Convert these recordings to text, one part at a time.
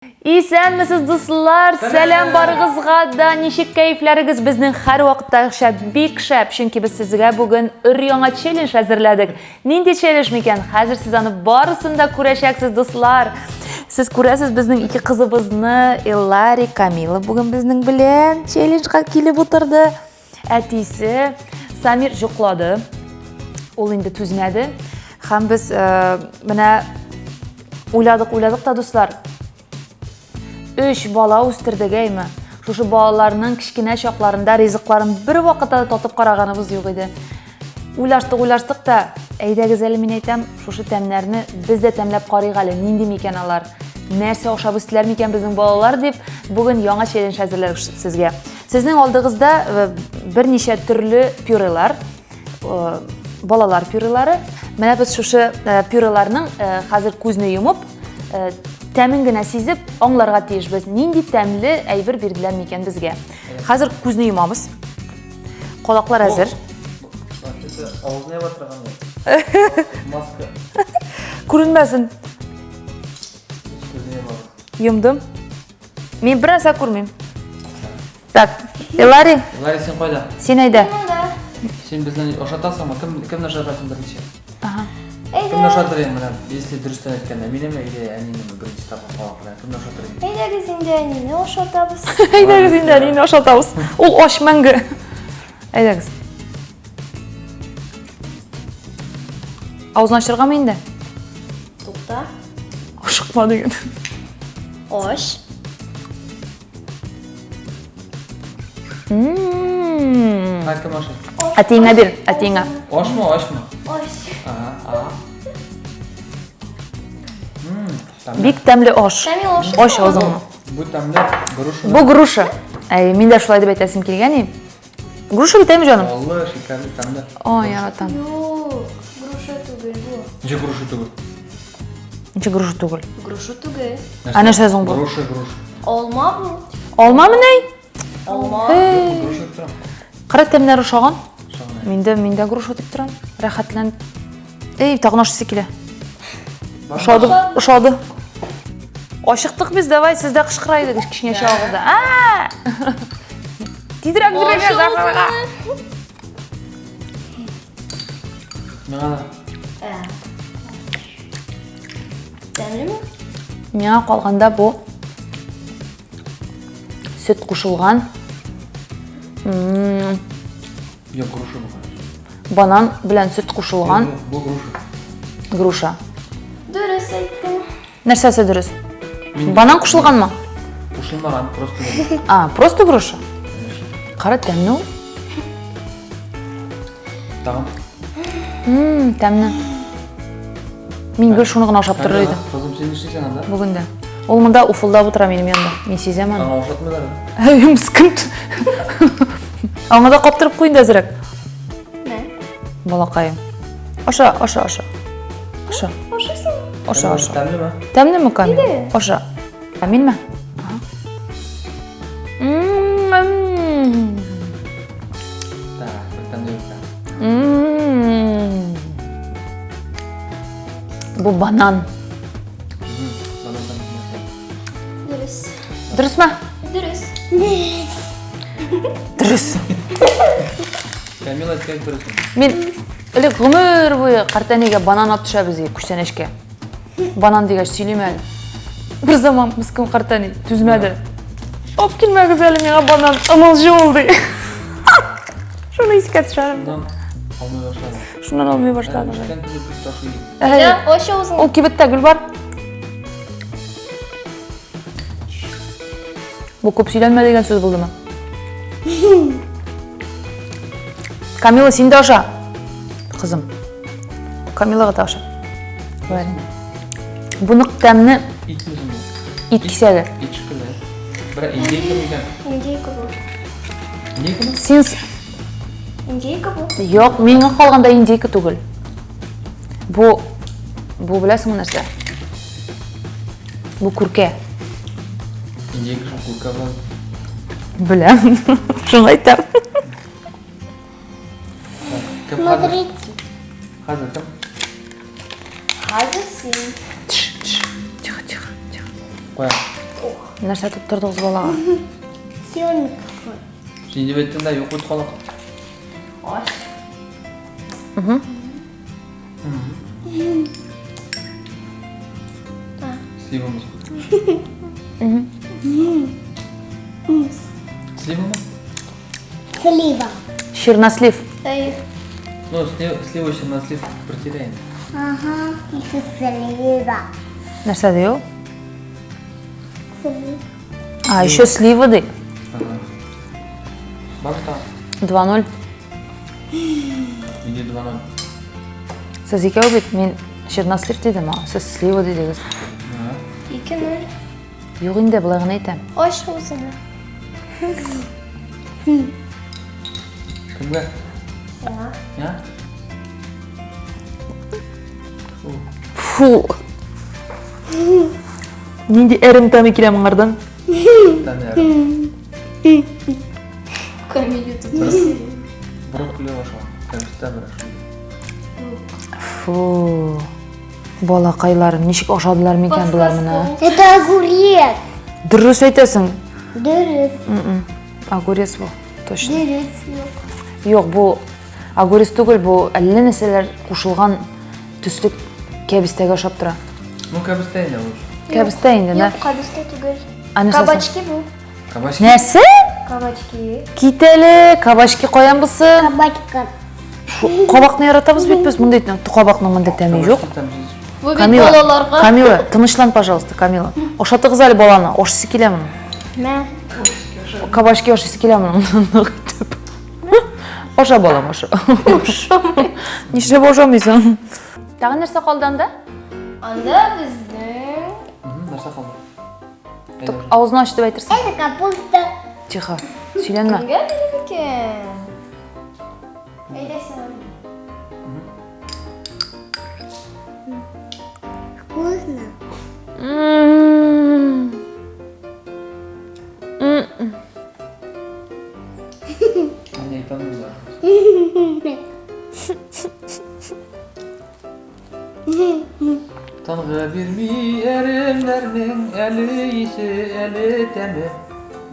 Исәнмесез дуслар, сәлам барыгызга да, ничек кәефләрегез? Безнең һәр вакыттагыча бик шәп, чөнки без сезгә бүген өр-яңа челлендж әзерләдек. Нинди челлендж микән? Хәзер сез аны барысын да күрәчәксез дуслар. Сез күрәсез безнең ике кызыбызны, Эллари, Камила бүген безнең белән челленджга килеп утырды. Әтисе Самир йоклады. Ул инде түзмәде. Һәм без менә уйладык та дуслар. 3 бала үстердек әйме. Шушы балаларның кичкенә чакларында ризыкларын бер вакытта татып караганыбыз юк иде. Уйлаштык та, әйдәгез әле мин әйтәм, шушы тәмнәрне без дә тәмләп карыйк әле, нинди микән алар, нәрсә ашап үстеләр микән безнең балалар дип, бүген яңа челлендж әзерләдек сезгә. Сезнең алдыгызда берничә төрле пюрелар, балалар пюрелары. Менә без шушы пюреларның хәзер күзне йомып, тәмен генә сизеп, аңларга тиешбез. Нинди тәмле әйбер бирделәр микән безгә. Хәзер күзне йомабыз. Колаклар әзер. Авызына батырган. Маска. Күренмәсен. Йомдым. Мин бер нәрсә күрмим. Так, Эллари. Эллари, сен кайда? Син әйдә. Сен безне ашатасыңмы? Кем ашатасың беренче? Ага. Кем ашатыр менә? Если дөрестән әйткәндә, минеме или әнинеме беренче тапкыр калаклар? Кем ашатыр? Әйдәгез инде әнине ашатабыз. Әйдәгез инде әнине ашатабыз. Ул аш мәңге. Әйдәгез. Авызын ачырганмы инде? Тукта. Ашыкма диген. Аш. Кем ашат? Әтиңә бир, әтиңә. Ашмы? Аш. Ага. Бик тәмле аш. Камил аш. Аш авызыңны. Бу тәмле груша. Бу груша. Әй, мин дә шулай дип әйтәсем килгән. Груша бит әйме җаным? Аллы, шикәрле тәмле. Ой, яратам. Юк, груша түгел бу. Ничек груша түгел? Ничек груша түгел? Груша түгел. Ә нәрсә соң бу? Груша. Алма бу. Алмамы ни? Алма. Груша торам. Кара тәмнәре ошаган. Шагына. Мин дә груша дип торам. Рәхәтләнеп. Эй, тагын ашысы килә. Ошады. Ашыктык biz, давай, siz дә кычкыра идегез кичнә чагызда. Тидрәк Зафарга. Миңа да. Тәмлеме? Миңа калганда бу сөт кушылган. Я груша бу. Банан белән сөт кушылган Бу груша. груша. Дөрес әйттең. Нәрсәсе дөрес? Банан кушылганмы? Кушылмаган, просто. Просто груша. Кара тәмле ул. Тагын. Тәмле. Мин гел шуны гына ашап торыр идем Кызым, сен эшлисең анда? бүген дә. Ул монда уфылдап утыра минем янда. Мин сизәм аны. Аңа ашатмыйлар. Мискин. Аңа да каптырып куйын да әзрәк. Нә? Балакаем. Аша. Ашасың. Аша. Тәмлеме? Тәмлеме, Камил? Аша. Камилме? Так, тәмле юк. Бу банан. Банан тәмле. Дөрес. Дөресме? Дөрес. Дөрес. Камила, әйткән дөрес. Мин элек гомер буе картәнегә банан ап төшәбез ди күчтәнәшкә. Банан дигәч сөйлим әле. Бер заман мискин картәни түзмәде. Ап килмәгез әле миңа банан, ымылжы булды. Шуны искә төшәрем. Алмай башлады. Шуннан алмый башлады. Эштән килеп бит ташлый. Я аш авызын. Ул кибеттә гөл бар. Бу күп сөйләнмә дигән сүз булдымы? Камила, син дә аша. Кызым. Камилага да аша. Бу нык тәмне Итме соң? ит кисәге. Ит шикелле. Бер индейка микән? Индейка бу. Индейкамы? Син Индейка бу. Юк, миңа калганда индейка түгел. Бу беләсеңме нәрсә? Бу күркә. Индейка шул күркә булган. Беләм. Шуны әйтәм. Кем Мадрид. Хәзер кем? Хәзер син. Тихо. Куя. Нәрсә тотып тордыгыз балага? Зеленый какой. Сен деп айттың да yok қалақ. Аш. Сливамыз. Слива ма? Слива. Чернослив. Эй. Ну, слива еще на слив протеряем. Ага. Это слива. Нәрсә ди ул? Слива. А, еще слива ди. Башта. 2-0. Иди 2-0. Сіз екеу бит, мен чернослив дедім, а сіз слива дедіңіз. 2-0. Жоқ енді былай ғана айтам. Аш аузына. Кімге? Ja. Я? Фу. Ненде әрімтамы келемін ғардан. Тәне. Камилю тут. Брокколи ошо. Кәмістә бір ошо. Фу. Балақайларым, нешік оқшадылар мекен бұлар мұна? Это огурец. Дұрыс айтасың. Дырыс. Огурец бұл, точно. Дырыс. Жоқ, бұл огурец түгіл, бұл әлі нәрселер қушылған түслік кәбістегі ашап тұра. Ну, кәмістә енді бұл. Кәбісті енді, Yok, kabiste түгел. А нәрсесі? Кабачки bu. Кабачки? Нәрсі? Кабачки. Кетелі, кабачки қоян бұсын. Кабачка. Қабақны яратабыз бетпіз, мұндай қабақның мұндай тәмей жоқ. Bu bir Камила, balalarga. Камила, тынышлан, пожалуйста, Камила. Ошатығыз әлі баланы, ошысы келемін. Мә. Кабачки ошысы келемін. Оша балам, оша. Нишлеп ошамайсың? Тағы нәрсе қолданды? Анда біздің. Нәрсе қалды? Аузын аш деп айтырсың. Это капуста. Тихо, сөйленме. Кімге біледі екен? Әйдесің. Вкусно. Мен айтамын да. Таңға бермей әрімдердің әлі есі, әлі тәмі.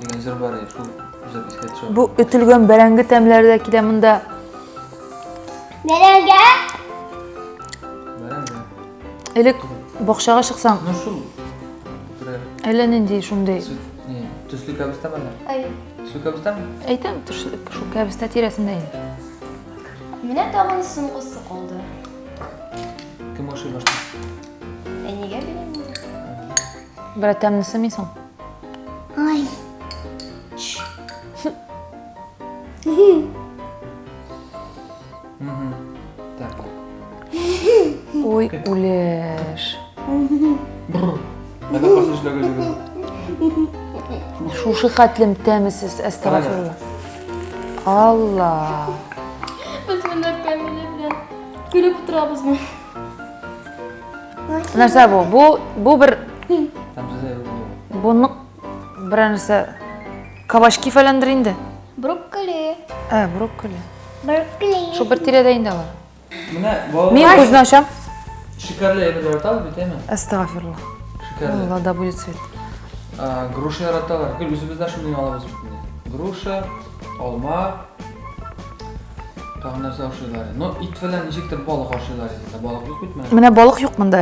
Деген жыр бар еді, шул жыр еске түсіп. Бұл үтілген бәрәңгі тәмлерді келемінді. Nereye? Бәрәң бе? Әлік боқшаға шықсаң, Ну шул. Бір әлініндей шумдай. түслі кәбістә бәлі? Ай. Түслі кәбістә ме? Әйтем, шу кәбісті тиресінде. Менә тағын сыңғысы қалды. Кім ошай башта? Неге білемін? Бір тәмнісі мейсің? Ай. Так. Ой, улеш. Бррр. Әді қасы жүлігі жүлігі. Шушы қатлым тәмісіз, әстағафырла. Алла. Біз мені Камиле білен күліп тұрабыз мы. Нәрсе бұл? Бұл бір, Тәмсіз әйі. бұнық бір нәрсе кабачки фәләндір енді. Брокколи. Брокколи. Брокколи. Шу бір тиреде енді алар. Міне, Мен бұл көзін ашам. шикарлы әбі жараталы бітеме? Әстағафырла. Шикарлы. Алла, да будет свет. Груша яраталар. Гүл өзімізді шымдың алабыз бітіне. Груша, алма, тағы нәрсе ашылар. Но ит фәлән нешектір балық ашылар еді. Балық өз бітмені? Менә балық юк монда.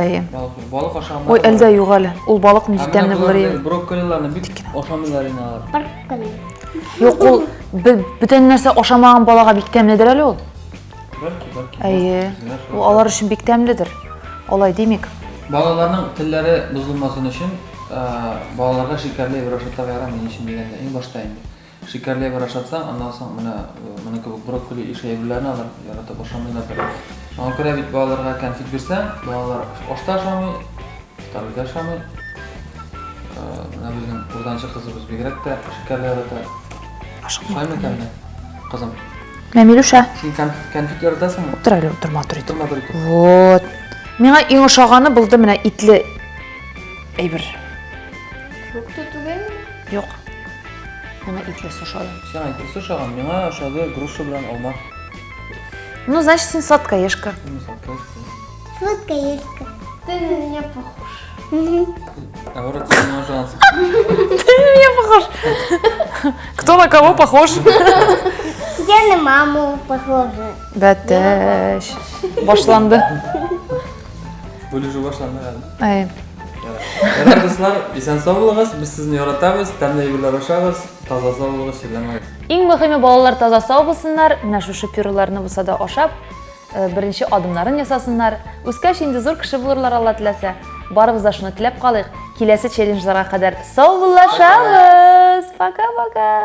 Балық ашамай. Ой, әлдә юк әле. Ул балык ничек тәмле булыр ие. Брокколиларны бик ашамыйлар инде алар. Брокколи. Юк, ул бүтән нәрсә ашамаган балага бик тәмледер әле ул. Бәлки. Әйе. Ул алар өчен бик тәмледер. Алай демик. Балаларның телләре бозылмасын өчен балаларга шикәрле бер ашатып ярам мен өчен дигәндә иң башта инде. Шикәрле бер ашатсаң, аннан соң моны кебек брокколи ишәйберләрне алар яратып ашамыйлар. Шуңа күрә бит балаларга конфет бирсәң, балалар ашта ашамый, тарыда ашамый. Менә безнең уртанчы кызыбыз бигрәк тә шикәрле ярата. Ашамый кәмне. Кызым, Мәмилүша, син конфет яратасыңмы? утыр әле, утырма, утыр. Турма бер итеп. Вот. Миңа иң ошаганы булды менә итле әйбер. Фрукты түгел. Юк. Миңа итле ошады. Сен айтты шаган, миңа ошады груша белән алма. Ну, значит, син сладкоежка. Мисал, Сладкоежка. Ты на меня похож. Говорят, ты не ужас. Я похож. Кто на кого похож? Я на маму похожа. Бәтәш. Башланды. Bölüşü başlandı herhalde. Ай. Evet dostlar, isen sağ olunuz. Biz sizni yaratamiz, tәмле әйберләр ашагыз, таза сау булыгыз, шикләнмәгез. Иң мөһиме балалар таза сау булсыннар, менә шушы пюреларны булса да ашап, беренче адымнарын ясасыннар. Үскәч инде зур кеше булырлар Алла теләсә. Барыбыз да шуны теләп калыйк. Киләсе челленджларга кадәр сау булашабыз. Пока-пока.